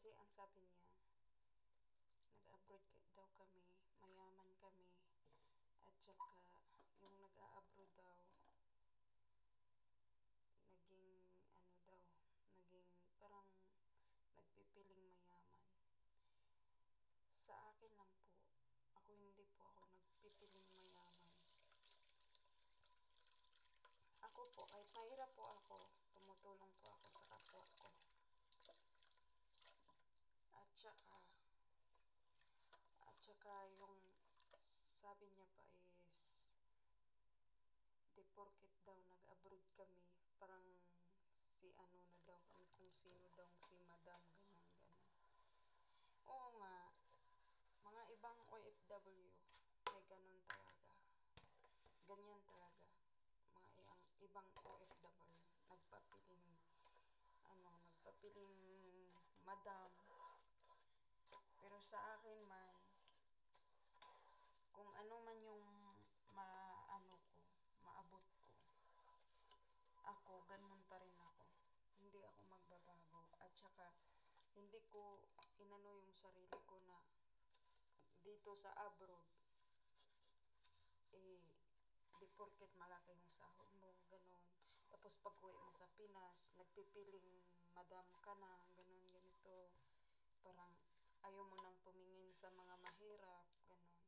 Kasi ang sabi niya, nag-abroad daw kami, mayaman kami, at saka yung nag-a-abroad daw, naging ano daw, naging parang nagpipiling mayaman. Sa akin lang po, ako hindi po ako nagpipiling mayaman. Ako po, kahit mahirap po ako, tumutulong po ako sa kapwa ko. At saka yung sabi niya pa is, di porket daw nag-abroad kami, parang si ano na daw kami, kung sino daw si madam, ganun, ganun. Oo nga, mga ibang OFW, may ganun talaga. Ganyan talaga. Mga ibang OFW, nagpapiling madam. Pero sa akin man, kung ano man yung maabot ko, ako, ganun pa rin ako. Hindi ako magbabago. At saka, hindi ko inano yung sarili ko na dito sa abroad, di porket malaki yung sahod mo, ganun. Tapos pag uwi mo sa Pinas, nagpipiling madam ka na, ganun, ganito. Parang ayaw mo nang tumingin sa mga mahirap, ganun.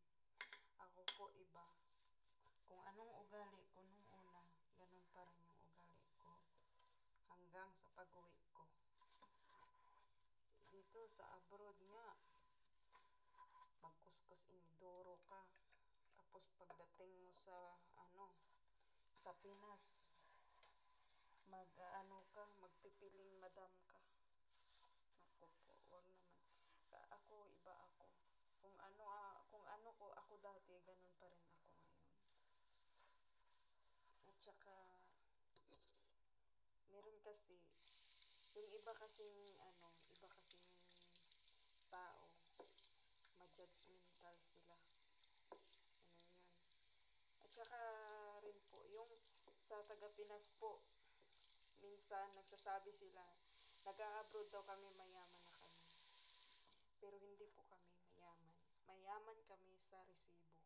Ako po iba. Kung anong ugali ko nung una, ganun pa rin yung ugali ko. Hanggang sa pag-uwi ko. Dito sa abroad nga, magkuskus inidoro ka. Tapos pagdating mo sa sa Pinas, magpipiling madam ka. Naku po, wag naman. Ako, iba ako. Kung ano ko ako dati, ganun pa rin ako ngayon. At saka, meron kasi, yung iba kasing tao, ma-judgmental sila. Ano yan. At saka rin po, yung sa taga-Pinas po, minsan nagsasabi sila, nag-a-abroad daw kami, mayaman na kami. Pero hindi po kami mayaman. Mayaman kami sa resibo.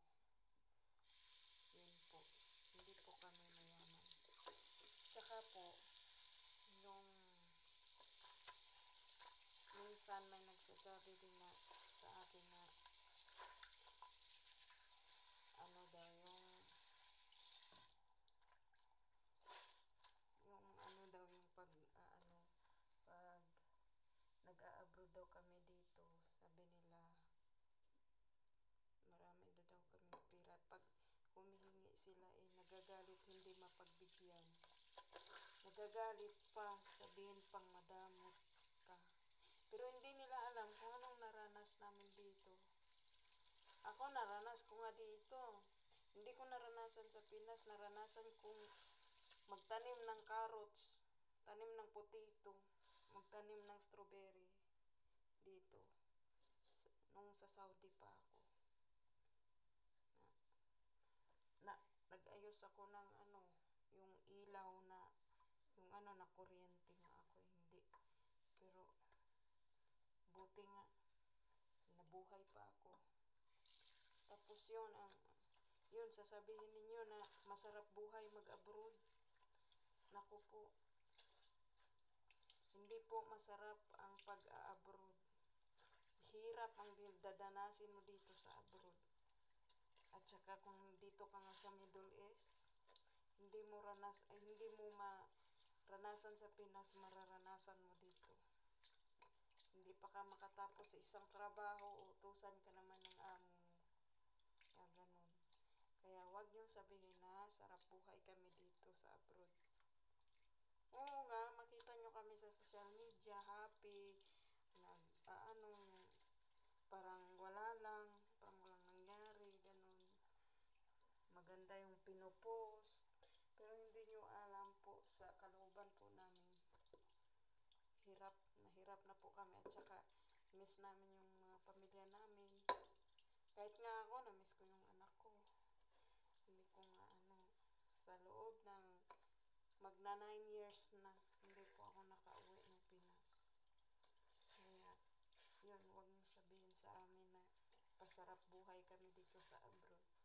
Yun po. Hindi po kami mayaman. Tsaka po, yung minsan may nagsasabi din na sa akin na ano daw yung pag nag-a-abroad daw kami dito, sabi nila marami daw kaming pera. Pag humihingi sila nagagalit, hindi mapagbigyan. Nagagalit pa, sabihin pang madamot ka. Pero hindi nila alam kung anong naranas namin dito. Ako, naranas ko nga dito. Hindi ko naranasan sa Pinas. Naranasan kong magtanim ng carrots, tanim ng potato, magtanim ng strawberry dito. Nung sa Saudi pa ako. Nag-ayos ako ng yung ilaw na, na kuryente nga ako, hindi. Pero, buti nga, nabuhay pa ako. Tapos yun, sasabihin ninyo na masarap buhay mag-abroad. Naku po, hindi po masarap ang pag-a-abroad. Hirap ang dadanasin mo dito sa abroad. At saka kung dito ka nga sa Middle East, hindi mo maranasan sa Pinas, mararanasan mo dito. Hindi pa ka makatapos sa isang trabaho, utusan ka naman ng amo. Kaya ganun. Kaya wag niyong sabihin na sarap buhay kami dito sa abroad. Oo nga, makita nyo kami sa social media, happy, parang walang nangyari, ganun. Maganda yung pinopost. Pero hindi nyo alam po sa kalooban po namin. Mahirap na po kami. At saka, miss namin yung mga pamilya namin. Kahit nga ako, na-miss ko yung anak ko. Hindi ko nga sa loob ng magna 9 years na, hindi po ako nakauwi ng Pinas. Kaya, sarap buhay kami dito sa abroad.